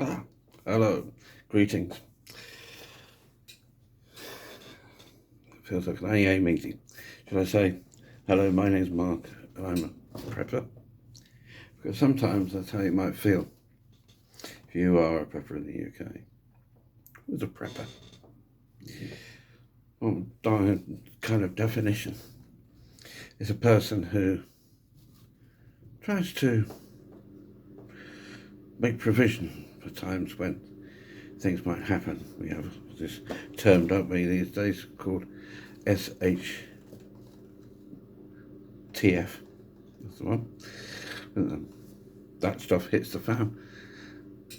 Ah, hello, greetings. Feels like an AA meeting. Should I say, hello, my name's Mark, and I'm a prepper? Because sometimes that's how you might feel if you are a prepper in the UK. Who's a prepper? Well, kind of definition is a person who tries to make provision for times when things might happen. We have this term, don't we, these days called SHTF. That's the one. That stuff hits the fan.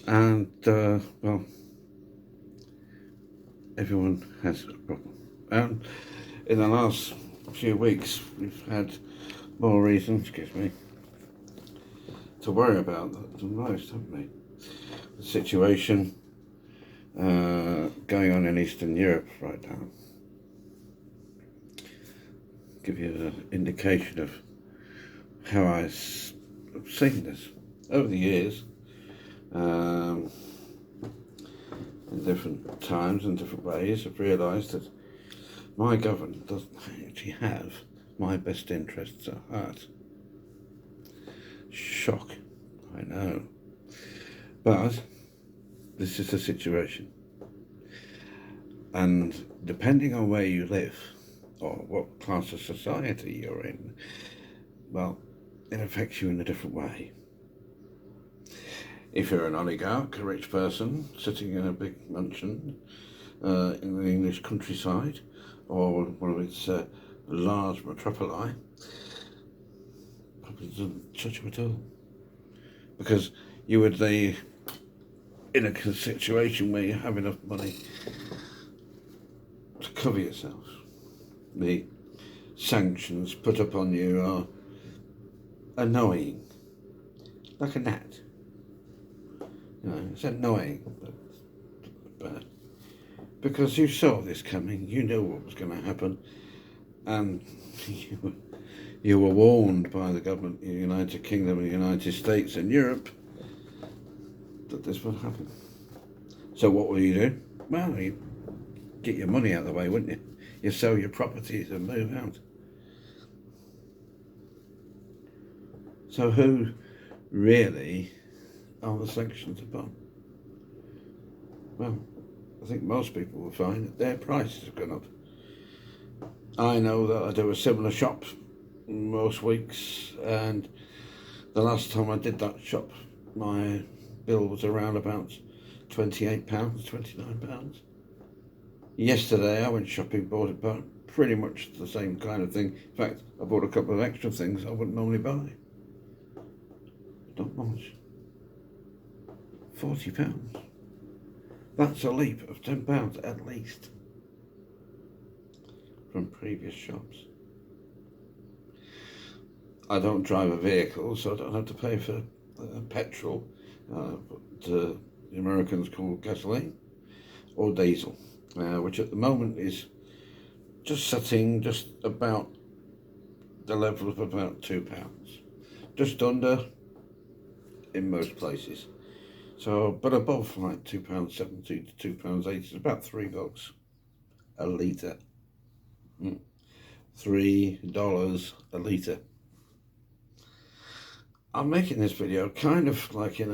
And, well, everyone has a problem. And in the last few weeks, we've had more reason, to worry about that than most, haven't we? The situation going on in Eastern Europe right now. Give you an indication of how I've seen this over the years, in different times and different ways. I've realised that my government doesn't actually have my best interests at heart. Shock, I know. But this is the situation. And depending on where you live, or what class of society you're in, well, it affects you in a different way. If you're an oligarch, a rich person, sitting in a big mansion in the English countryside, or one of its large metropoli, probably doesn't touch you at all. Because you would be in a situation where you have enough money to cover yourself. The sanctions put upon you are annoying, like a gnat. You know, it's annoying, but because you saw this coming, you knew what was going to happen, and you were warned by the government of the United Kingdom and the United States and Europe that this would happen. So what will you do? Well, you get your money out of the way, wouldn't you? You sell your properties and move out. So who really are the sanctions upon? Well, I think most people will find that their prices have gone up. I know that I do a similar shop most weeks, and the last time I did that shop, my bill was around about £28, £29. Yesterday I went shopping, bought about pretty much the same kind of thing. In fact, I bought a couple of extra things I wouldn't normally buy. Not much. £40. That's a leap of £10 at least from previous shops. I don't drive a vehicle, so I don't have to pay for petrol, what the Americans call gasoline, or diesel, which at the moment is just sitting just about the level of about £2, just under in most places. So, but above like £2.70 to £2.80, it's about $3 a litre. $3 a litre. I'm making this video kind of like in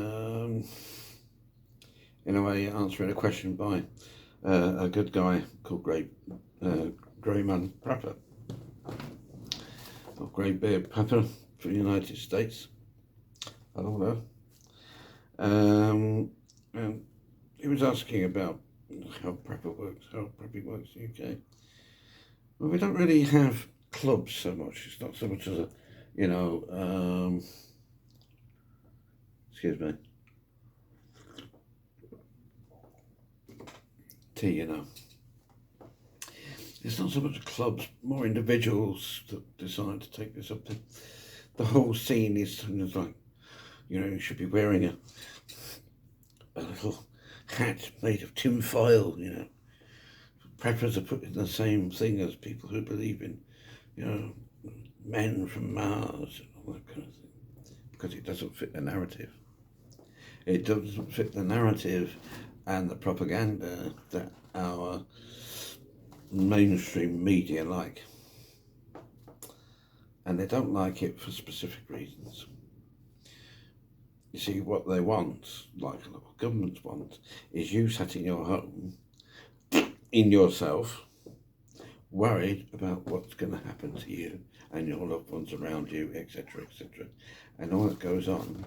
a way answering a question by a good guy called GreyMan Prepping, or Grey Beard Pepper for the United States. I don't know. And he was asking about how prepping works in the UK. Well, we don't really have clubs so much. It's not so much as a, excuse me, tea, It's not so much clubs, more individuals that decide to take this up. The whole scene is like, you should be wearing a little hat made of tin foil, Preppers are put in the same thing as people who believe in, men from Mars and all that kind of thing, because it doesn't fit the narrative. It doesn't fit the narrative and the propaganda that our mainstream media like. And they don't like it for specific reasons. You see, what they want, like a lot of governments want, is you sat in your home, in yourself, worried about what's going to happen to you and your loved ones around you, etc., etc., and all that goes on.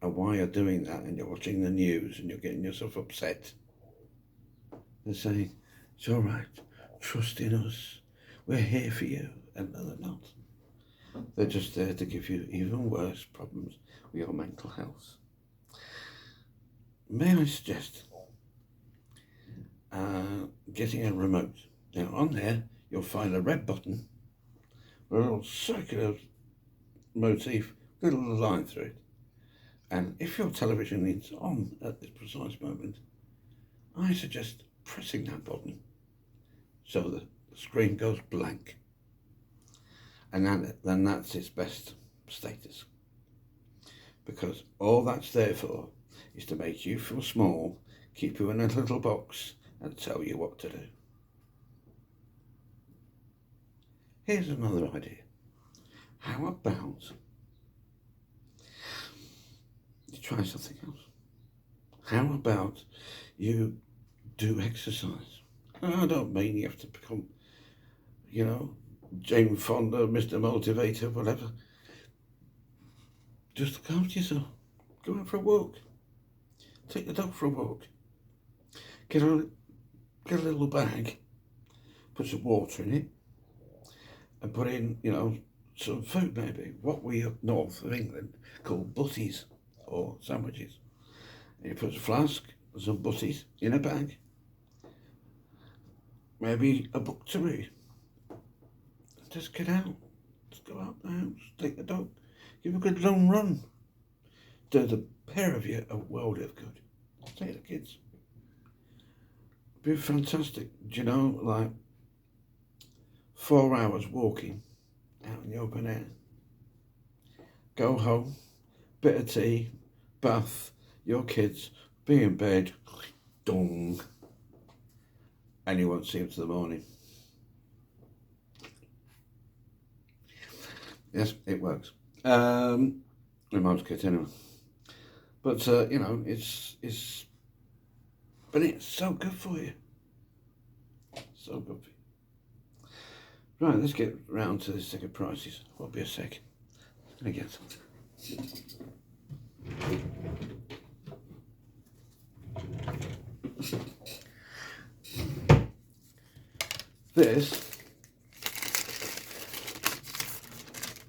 And while you're doing that and you're watching the news and you're getting yourself upset, they're saying, it's all right, trust in us, we're here for you. And no, they're not. They're just there to give you even worse problems with your mental health. May I suggest getting a remote? Now on there you'll find a red button with a little circular motif with a little line through it. And if your television is on at this precise moment, I suggest pressing that button so the screen goes blank. And then that's its best status. Because all that's there for is to make you feel small, keep you in a little box, and tell you what to do. Here's another idea. How about you try something else? How about you do exercise? I don't mean you have to become, Jane Fonda, Mr. Motivator, whatever. Just look after yourself. Go out for a walk. Take the dog for a walk. Get a little bag, put some water in it, and put in, some food maybe. What we up north of England call butties or sandwiches. And you put a flask and some butties in a bag. Maybe a book to read. Just get out. Just go out the house. Take the dog. Give a good long run. Do the pair of you a world of good. Take the kids. Be fantastic. Do you know, like 4 hours walking out in the open air. Go home, bit of tea, bath, your kids, be in bed, dong, and you won't see them till the morning. Yes, it works. With most kids anyway. But it's so good for you. So good for you. Right, let's get round to this thing of prices. Won't be a sec. Let me get something. This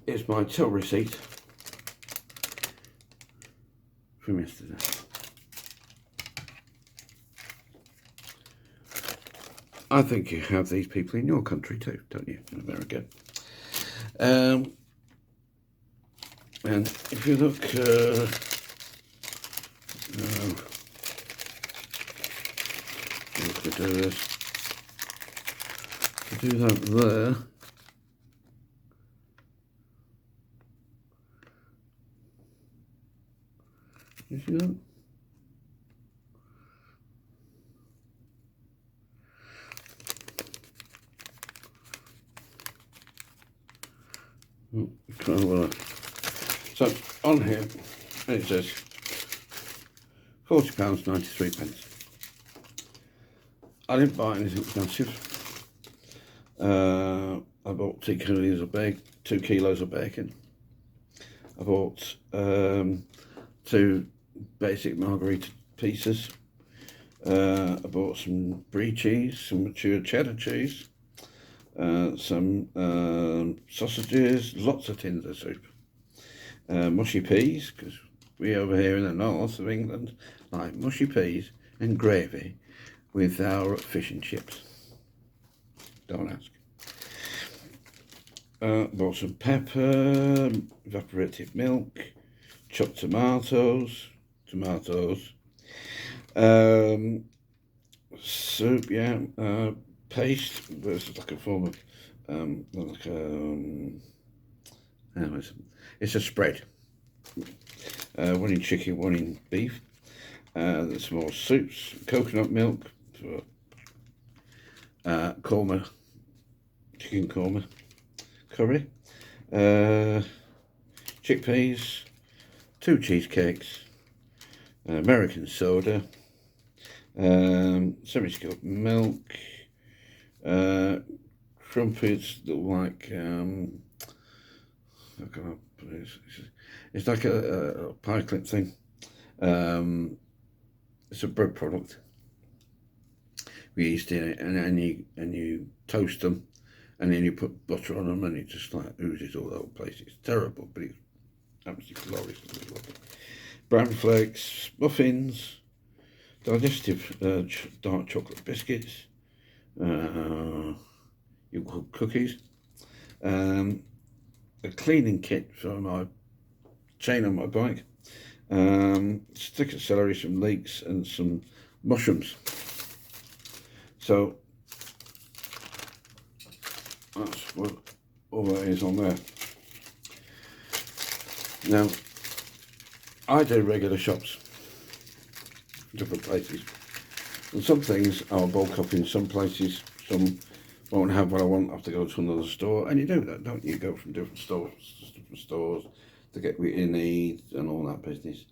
is my till receipt from yesterday. I think you have these people in your country too, don't you, in America? And if you look, to do this, to do that there. You see that? So on here it says £40.93. I didn't buy anything expensive. I bought 2 kilos of bacon. I bought 2 basic margarita pieces. I bought some brie cheese, some mature cheddar cheese, some sausages, lots of tins of soup, mushy peas, because we over here in the north of England like mushy peas and gravy with our fish and chips. Don't ask. Bought some pepper, evaporated milk, chopped tomatoes, soup, paste, versus like a form of it's a spread. One in chicken, one in beef, There's some more soups, coconut milk for korma, chicken korma curry, chickpeas, 2 cheesecakes, American soda, semi-skimmed milk, crumpets that like how can I put it? It's like a pie clip thing. It's a bread product with yeast in it, and then you toast them, and then you put butter on them, and it just like oozes all over the place. It's terrible, but it's absolutely glorious. Brown flakes, muffins, digestive dark chocolate biscuits, you cook cookies, a cleaning kit for my chain on my bike, stick of celery, some leeks, and some mushrooms. So that's what all that is on there. Now, I do regular shops, different places, and some things I'll bulk up in some places, some won't have what I want, I have to go to another store, and you do that, don't you? You go from different stores to get what you need and all that business.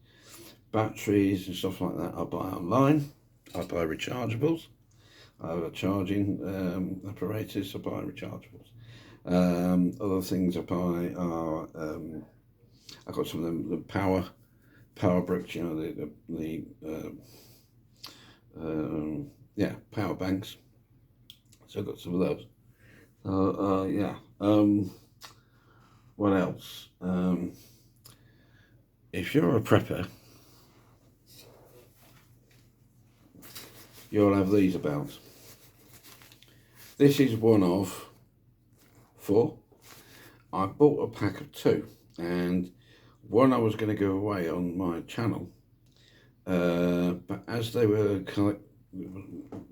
Batteries and stuff like that I buy online. I buy rechargeables. I have a charging apparatus, I buy rechargeables. Other things I buy are, I've got some of the power bricks, you know, power banks. So I've got some of those. What else? If you're a prepper, you'll have these about. This is one of 4. I bought a pack of 2, and one I was going to go away on my channel, but as they were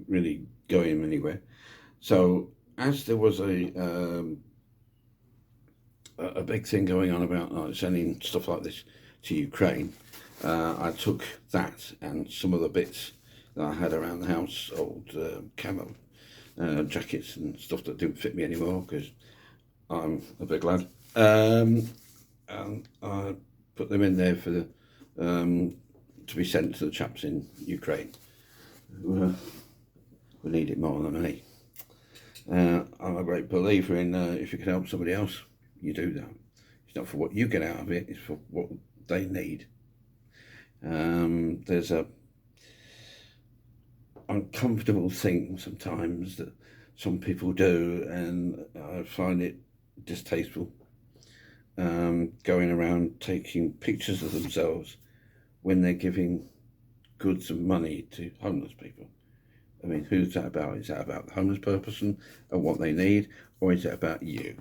really going anywhere, so as there was a big thing going on about sending stuff like this to Ukraine, I took that and some of the bits that I had around the house, old camo jackets and stuff that didn't fit me anymore because I'm a big lad, and I put them in there for the to be sent to the chaps in Ukraine who need it more than me. I'm a great believer in if you can help somebody else, you do that. It's not for what you get out of it, it's for what they need. There's a uncomfortable thing sometimes that some people do, and I find it distasteful, going around taking pictures of themselves when they're giving goods and money to homeless people. I mean, who's that about? Is that about the homeless person and what they need, or is it about you?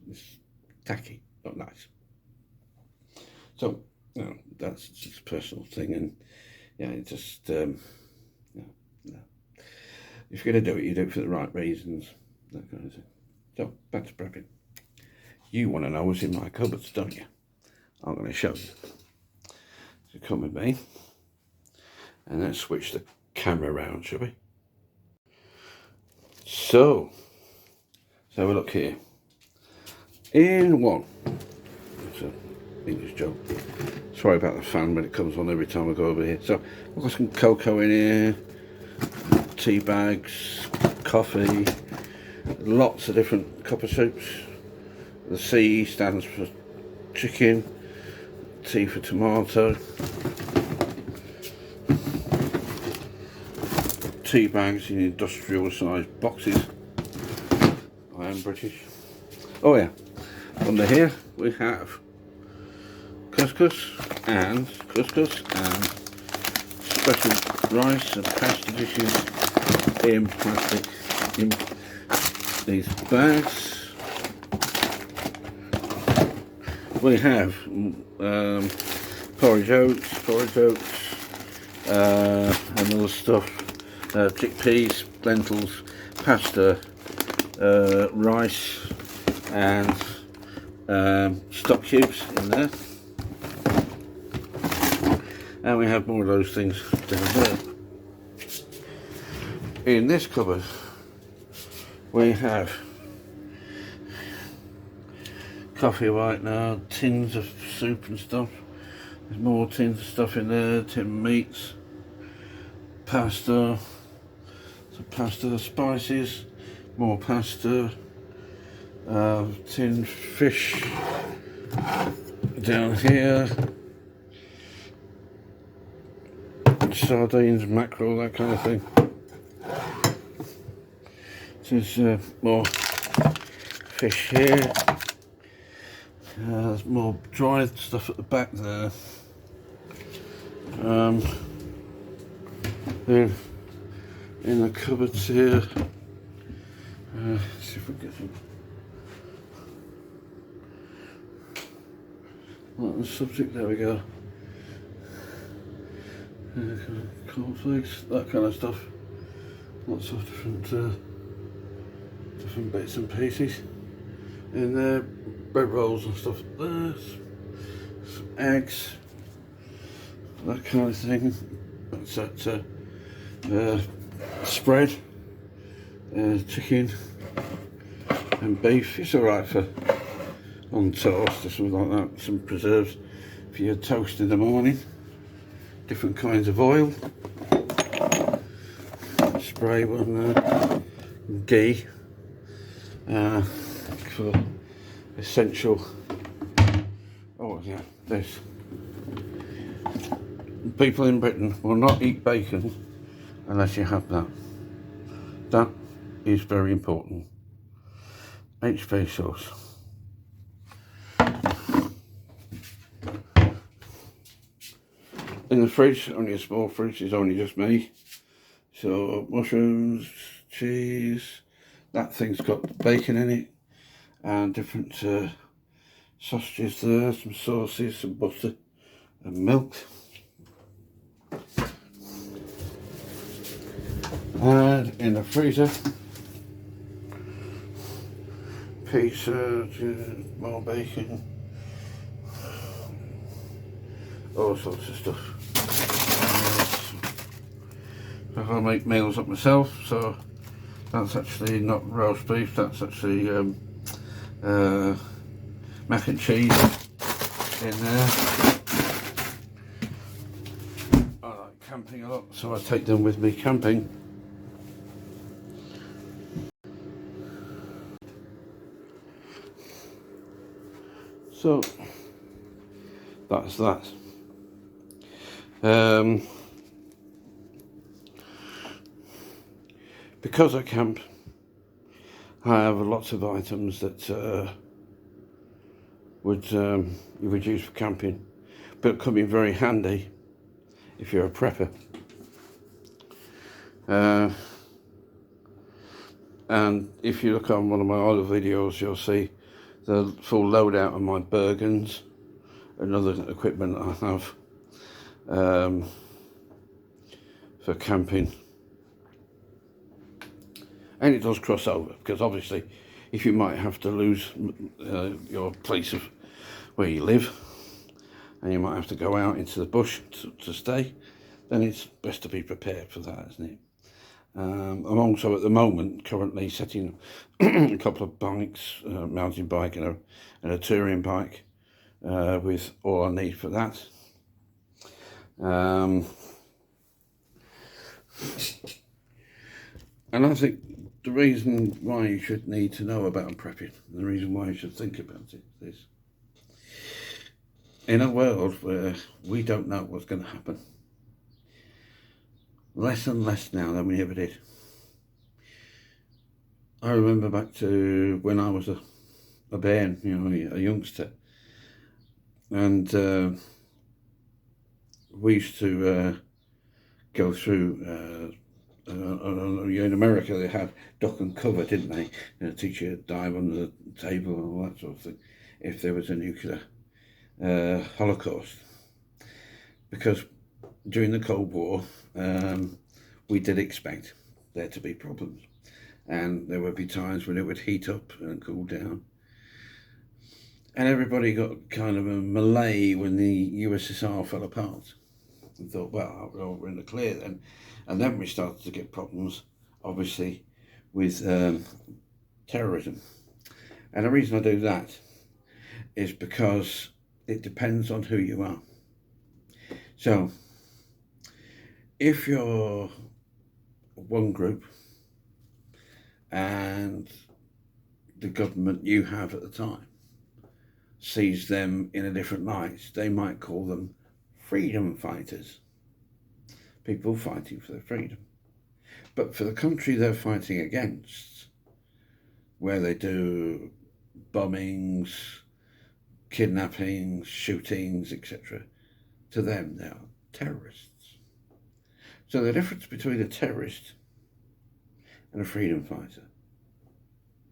It's tacky, not nice. So, you know, that's just a personal thing, and yeah, it just no. If you're going to do it, you do it for the right reasons, that kind of thing. So, back to prepping. You want to know what's in my cupboards, don't you? I'm going to show you. So come with me, and let's switch the camera around, shall we? So, let's have a look here. In one, it's an English joke. Sorry about the fan when it comes on every time I go over here. So, I've got some cocoa in here, tea bags, coffee, lots of different cup of soups. The C stands for chicken, T for tomato, tea bags in industrial sized boxes. I am British. Oh yeah, under here we have couscous and special rice and pasta dishes in plastic in these bags. We have porridge oats, and other stuff, chickpeas, lentils, pasta, rice, and stock cubes in there. And we have more of those things down there. In this cupboard, we have coffee right now, tins of soup and stuff. There's more tins of stuff in there, tin meats, pasta, some pasta, spices, more pasta, tin fish down here, sardines, mackerel, that kind of thing. There's more fish here. There's more dried stuff at the back there. Then in the cupboards here, let's see if we get some. Right, the subject, there we go. Cornflakes, that kind of stuff. Lots of different bits and pieces. In there, bread rolls and stuff there. Some eggs, that kind of thing. That's that spread, chicken and beef. It's alright for on toast or something like that. Some preserves for your toast in the morning. Different kinds of oil. Spray one there. Ghee for essential. Oh yeah, this. People in Britain will not eat bacon unless you have that. That is very important. HP sauce. In the fridge, only a small fridge, is only just me. So mushrooms, cheese, that thing's got bacon in it, and different sausages there, some sauces, some butter and milk. And in the freezer, pizza, more bacon, all sorts of stuff. I make meals up myself, so that's actually not roast beef, that's actually mac and cheese in there. I like camping a lot, so I take them with me camping. So that's that. Because I camp, I have lots of items that would you would use for camping, but come in very handy if you're a prepper. And if you look on one of my other videos, you'll see the full loadout of my Bergens and other equipment I have for camping. And it does cross over, because obviously if you might have to lose your place of where you live, and you might have to go out into the bush to stay, then it's best to be prepared for that, isn't it? I'm also at the moment currently setting a couple of bikes, a mountain bike and a touring bike, with all I need for that. And I think the reason why you should need to know about prepping, the reason why you should think about it is, in a world where we don't know what's going to happen, less and less now than we ever did. I remember back to when I was a bairn, you know, a youngster, and we used to go through in America they had duck and cover, didn't they? You know, teach you to dive under the table and all that sort of thing if there was a nuclear holocaust. Because during the Cold War, we did expect there to be problems, and there would be times when it would heat up and cool down, and everybody got kind of a melee when the USSR fell apart. and thought, well, we're in the clear then. And then we started to get problems, obviously, with terrorism. And the reason I do that is because it depends on who you are. So, if you're one group and the government you have at the time sees them in a different light, they might call them freedom fighters, people fighting for their freedom. But for the country they're fighting against, where they do bombings, kidnappings, shootings, etc., to them they are terrorists. So the difference between a terrorist and a freedom fighter,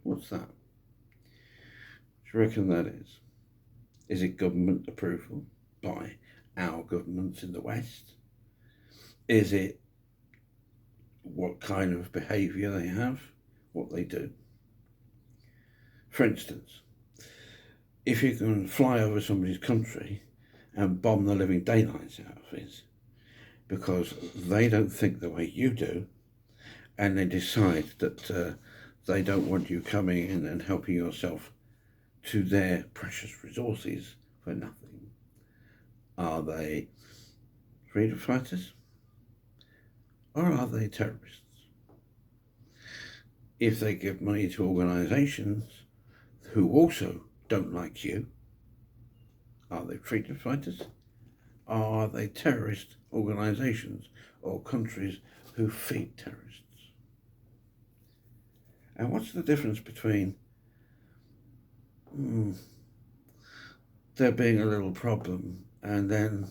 what's that? What do you reckon that is? Is it government approval by our governments in the West? Is it what kind of behaviour they have, what they do? For instance, if you can fly over somebody's country and bomb the living daylights out of it because they don't think the way you do, and they decide that they don't want you coming in and helping yourself to their precious resources for nothing, are they freedom fighters or are they terrorists? If they give money to organisations who also don't like you, are they freedom fighters? Or are they terrorist organisations or countries who feed terrorists? And what's the difference between there being a little problem and then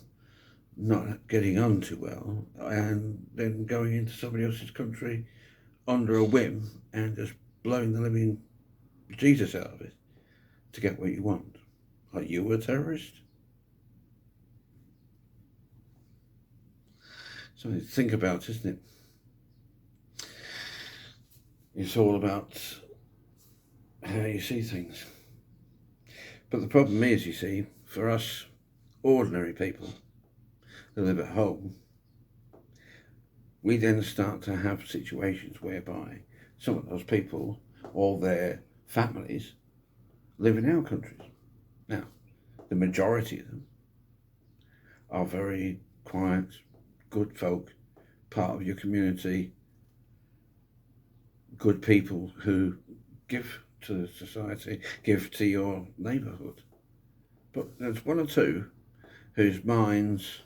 not getting on too well and then going into somebody else's country under a whim and just blowing the living Jesus out of it to get what you want? Are you a terrorist? Something to think about, isn't it? It's all about how you see things. But the problem is, you see, for us ordinary people who live at home, we then start to have situations whereby some of those people or their families live in our countries. Now, the majority of them are very quiet, good folk, part of your community, good people who give to society, give to your neighbourhood. But there's one or two whose minds,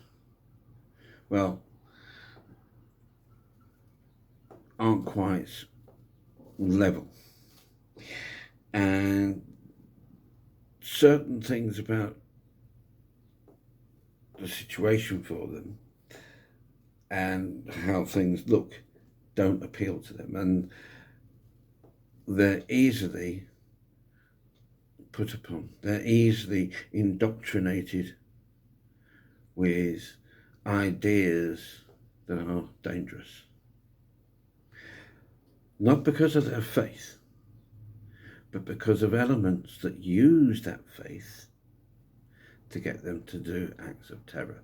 well, aren't quite level. And certain things about the situation for them and how things look don't appeal to them, and they're easily put upon, they're easily indoctrinated with ideas that are dangerous. Not because of their faith, but because of elements that use that faith to get them to do acts of terror.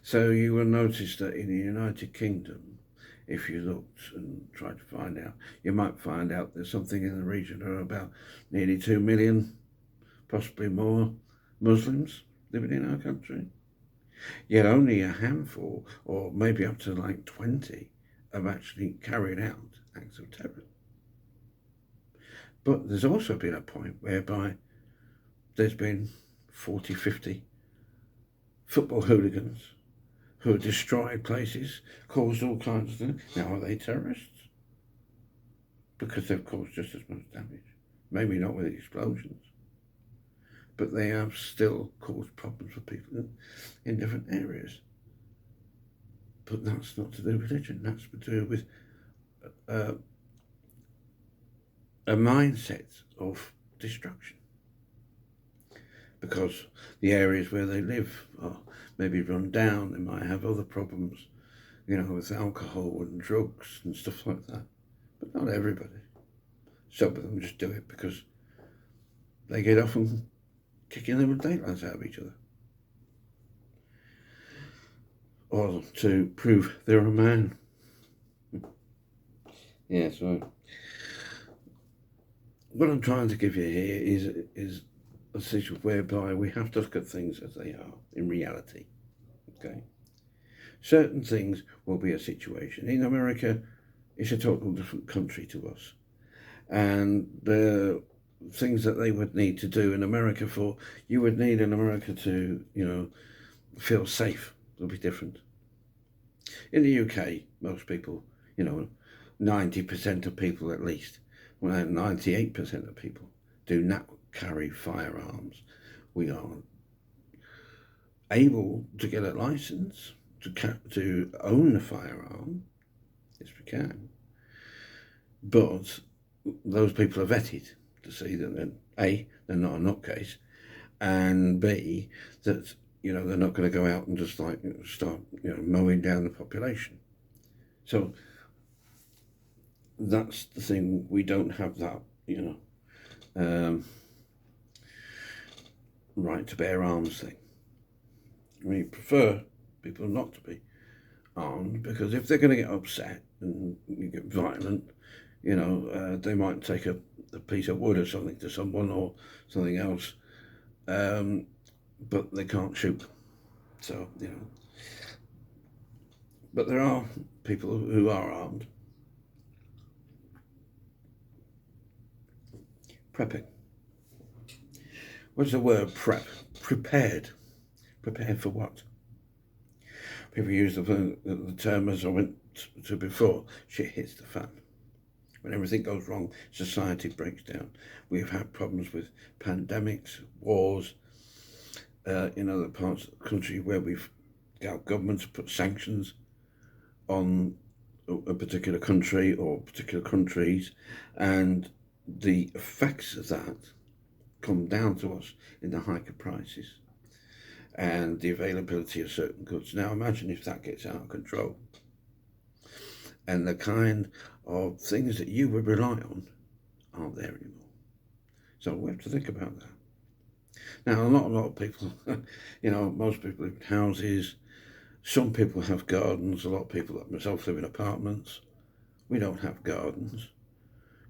So you will notice that in the United Kingdom, if you looked and tried to find out, you might find out there's something in the region of about nearly 2 million, possibly more, Muslims living in our country. Yet only a handful, or maybe up to like 20, have actually carried out acts of terror. But there's also been a point whereby there's been 40, 50 football hooligans who have destroyed places, caused all kinds of things. Now, are they terrorists? Because they've caused just as much damage. Maybe not with explosions, but they have still caused problems for people in different areas. But that's not to do with religion. That's to do with a mindset of destruction. Because the areas where they live are maybe run down, they might have other problems, with alcohol and drugs and stuff like that. But not everybody. Some of them just do it because they get off and kicking them with daylights out of each other. or to prove they're a man. Yeah, so what I'm trying to give you here is a situation whereby we have to look at things as they are in reality. Okay, certain things will be a situation. In America, it's a total different country to us, and the things that they would need to do in America for you would need in America to feel safe. It'll be different. In the UK, most people, 90% of people at least, well, 98% of people do not carry firearms. We are able to get a license to own a firearm. Yes, we can. But those people are vetted to see that A, they're not a nutcase, and B, that they're not going to go out and just start mowing down the population. So that's the thing. We don't have that right to bear arms thing. We prefer people not to be armed, because if they're going to get upset and get violent, they might take a piece of wood or something to someone or something else, but they can't shoot. So, but there are people who are armed. Prepping. What's the word prep? Prepared. Prepared for what? People use the term, as I went to before, shit hits the fan. When everything goes wrong, society breaks down. We've had problems with pandemics, wars, in other parts of the country where our governments put sanctions on a particular country or particular countries, and the effects of that come down to us in the hike of prices and the availability of certain goods. Now imagine if that gets out of control, and the kind of things that you would rely on aren't there anymore. So we have to think about that. Now, not a lot of people, most people live in houses. Some people have gardens. A lot of people, like myself, live in apartments. We don't have gardens.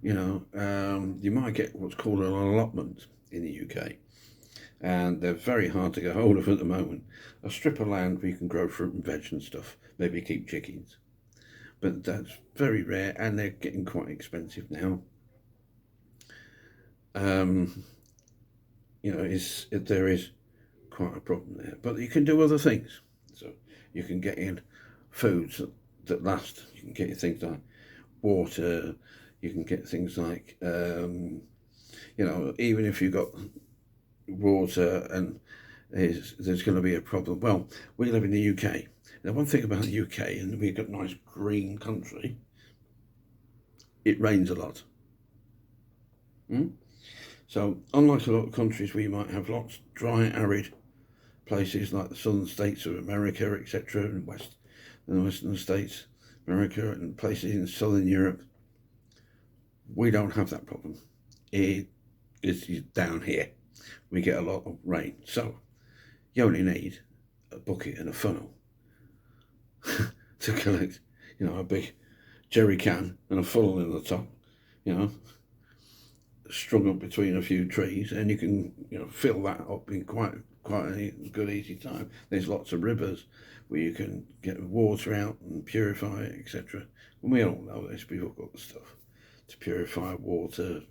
You might get what's called an allotment in the UK, and they're very hard to get hold of at the moment. A strip of land where you can grow fruit and veg and stuff, maybe keep chickens. But that's very rare, and they're getting quite expensive now. There is quite a problem there. But you can do other things. So you can get in foods that last. You can get things like water. You can get things like, even if you've got water and there's going to be a problem. Well, we live in the UK. Now, one thing about the UK, and we've got a nice green country, it rains a lot. So, unlike a lot of countries where you might have lots of dry, arid places like the southern states of America, etc., and the western states, America, and places in southern Europe, we don't have that problem. It is down here. We get a lot of rain. So, you only need a bucket and a funnel to collect, a big jerry can and a funnel in the top, strung up between a few trees, and you can, fill that up in quite a good easy time. There's lots of rivers where you can get water out and purify it, etc. And we all know this. We've all got the stuff to purify water,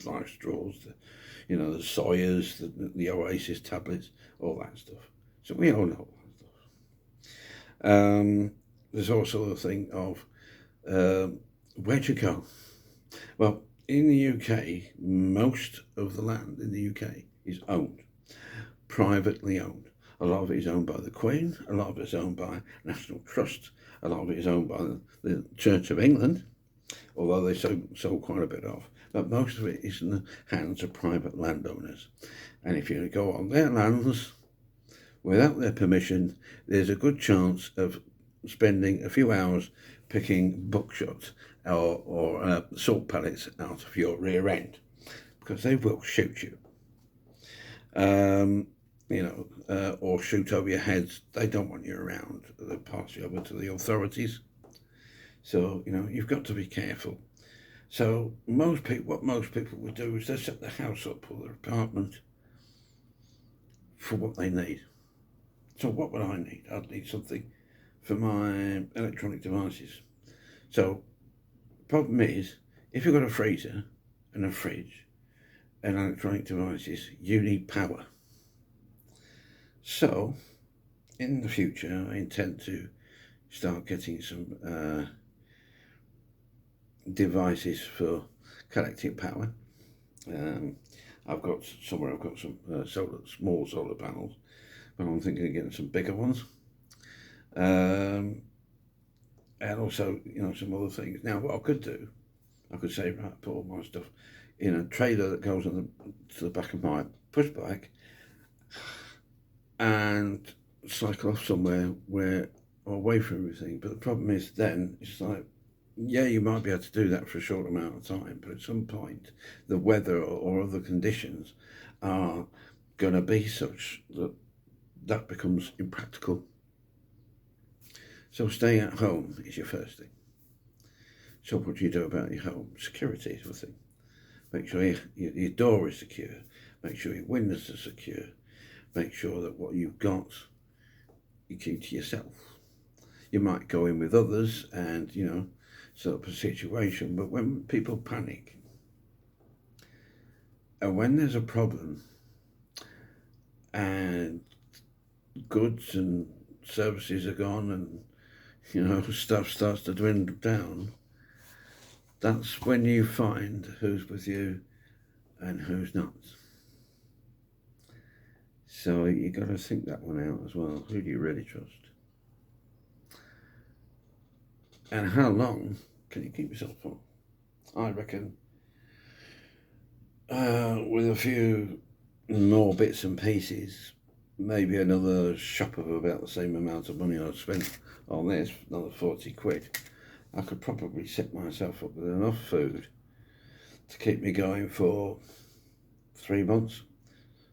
life straws, the Sawyers, the Oasis tablets, all that stuff. So we all know all that stuff. There's also the thing of where'd you go? Well, in the UK, most of the land in the UK is owned, privately owned. A lot of it is owned by the Queen, a lot of it is owned by National Trust, a lot of it is owned by the Church of England, although they sold quite a bit off. But most of it is in the hands of private landowners. And if you go on their lands without their permission, there's a good chance of spending a few hours picking buckshot or salt pellets out of your rear end, because they will shoot you. or shoot over your heads. They don't want you around. They pass you over to the authorities. So, you've got to be careful. So what most people would do is they set the house up or their apartment for what they need. So what would I need? I'd need something for my electronic devices. So the problem is, if you've got a freezer and a fridge and electronic devices, you need power. So in the future, I intend to start getting some devices for collecting power. I've got some small solar panels, but I'm thinking of getting some bigger ones. And also, some other things. Now, what I could do, I could say, right, put all my stuff in a trailer that goes to the back of my push bike and cycle off somewhere away from everything. But the problem is then, it's like, yeah, you might be able to do that for a short amount of time, but at some point, the weather or other conditions are going to be such that becomes impractical. So staying at home is your first thing. So what do you do about your home? Security is the thing. Make sure your door is secure. Make sure your windows are secure. Make sure that what you've got, you keep to yourself. You might go in with others and, set up a situation, but when people panic, and when there's a problem, and goods and services are gone and, stuff starts to dwindle down, that's when you find who's with you and who's not. So you got to think that one out as well. Who do you really trust? And how long can you keep yourself for? I reckon with a few more bits and pieces, maybe another shop of about the same amount of money I've spent on this, another 40 quid, I could probably set myself up with enough food to keep me going for 3 months,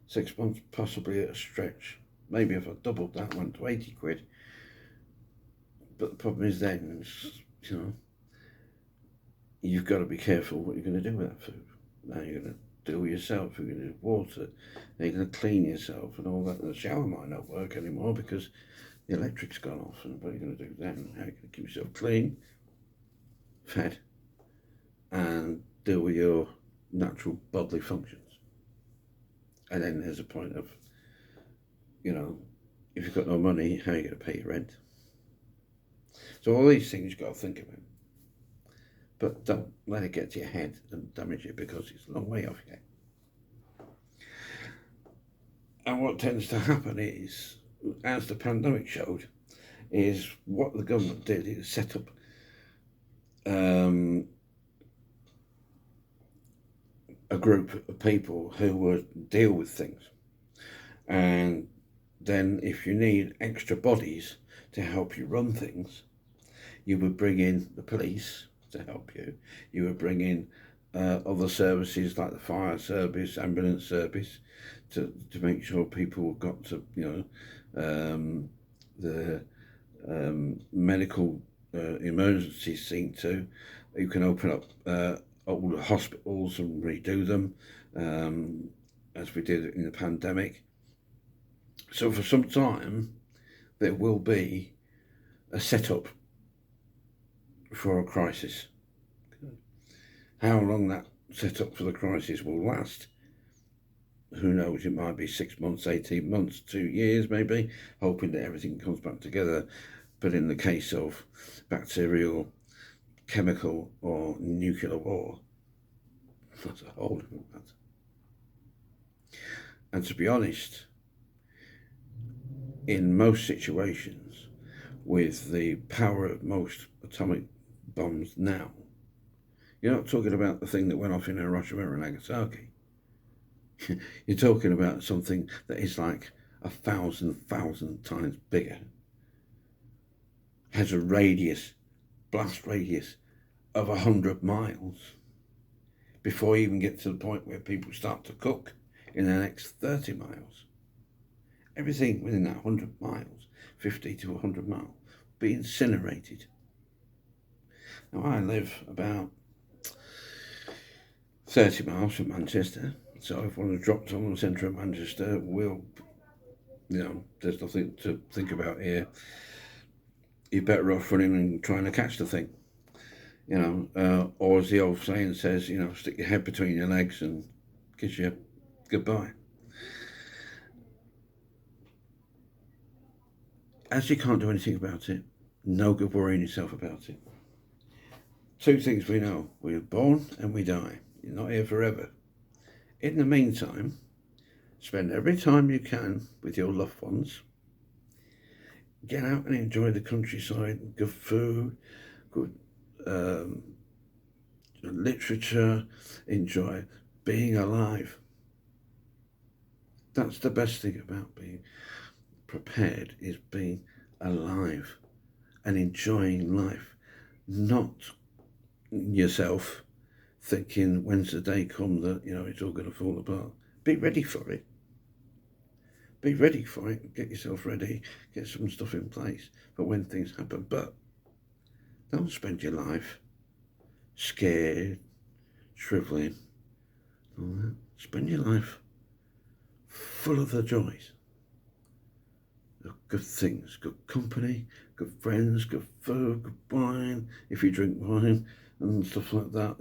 6 months, possibly at a stretch. Maybe if I doubled that, went to 80 quid. But the problem is then, you've got to be careful what you're going to do with that food. Now you're going to do it yourself, you're going to do water, you're going to clean yourself and all that. And the shower might not work anymore because the electric's gone off. And what are you going to do then? How are you going to keep yourself clean, fed, and deal with your natural bodily functions? And then there's a point of, if you've got no money, how are you going to pay your rent? So all these things you've got to think about. But don't let it get to your head and damage it, because it's a long way off yet. And what tends to happen is, as the pandemic showed, is what the government did is set up a group of people who would deal with things. And then if you need extra bodies to help you run things, you would bring in the police to help you. You would bring in other services like the fire service, ambulance service, to make sure people got to, the medical emergencies seen to. You can open up all the hospitals and redo them, as we did in the pandemic. So for some time, there will be a setup for a crisis. How long that setup for the crisis will last, who knows? It might be 6 months, 18 months, 2 years maybe, hoping that everything comes back together. But in the case of bacterial, chemical or nuclear war, that's a whole different matter. And to be honest, in most situations, with the power of most atomic bombs now, you're not talking about the thing that went off in Hiroshima and Nagasaki. You're talking about something that is like 1,000 times bigger, has a blast radius of 100 miles before you even get to the point where people start to cook in the next 30 miles. Everything within that 100 miles, 50 to 100 miles, be incinerated. Now I live about 30 miles from Manchester, so if one was dropped on the centre of Manchester, there's nothing to think about here. You're better off running and trying to catch the thing. Or as the old saying says, stick your head between your legs and kiss you goodbye. As you can't do anything about it, no good worrying yourself about it. Two things we know: we're born and we die. You're not here forever. In the meantime, spend every time you can with your loved ones. Get out and enjoy the countryside, good food, good literature, enjoy being alive. That's the best thing about being prepared, is being alive and enjoying life, not yourself thinking when's the day come that it's all going to fall apart. Be ready for it. Be ready for it. Get yourself ready. Get some stuff in place for when things happen. But don't spend your life scared, shriveling, all that. Spend your life full of the joys of good things, good company, good friends, good food, good wine, if you drink wine and stuff like that.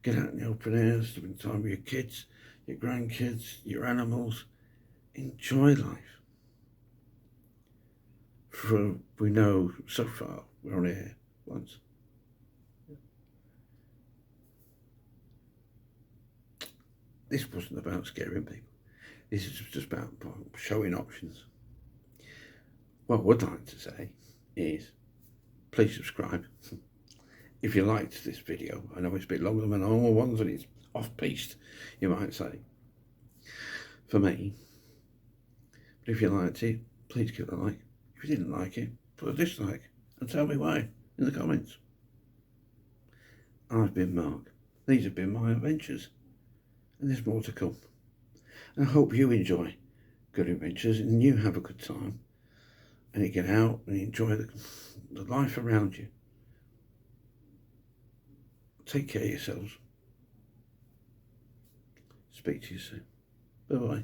Get out in the open air, spend time with your kids, your grandkids, your animals. Enjoy life. For we know so far we're only here once. This wasn't about scaring people. This is just about showing options. What I would like to say is, please subscribe. If you liked this video, I know it's a bit longer than normal ones and it's off-piste, you might say, for me. But if you liked it, please give it a like. If you didn't like it, put a dislike and tell me why in the comments. I've been Mark. These have been my adventures, and there's more to come. And I hope you enjoy good adventures and you have a good time and you get out and enjoy the life around you. Take care of yourselves. Speak to you soon. Bye-bye.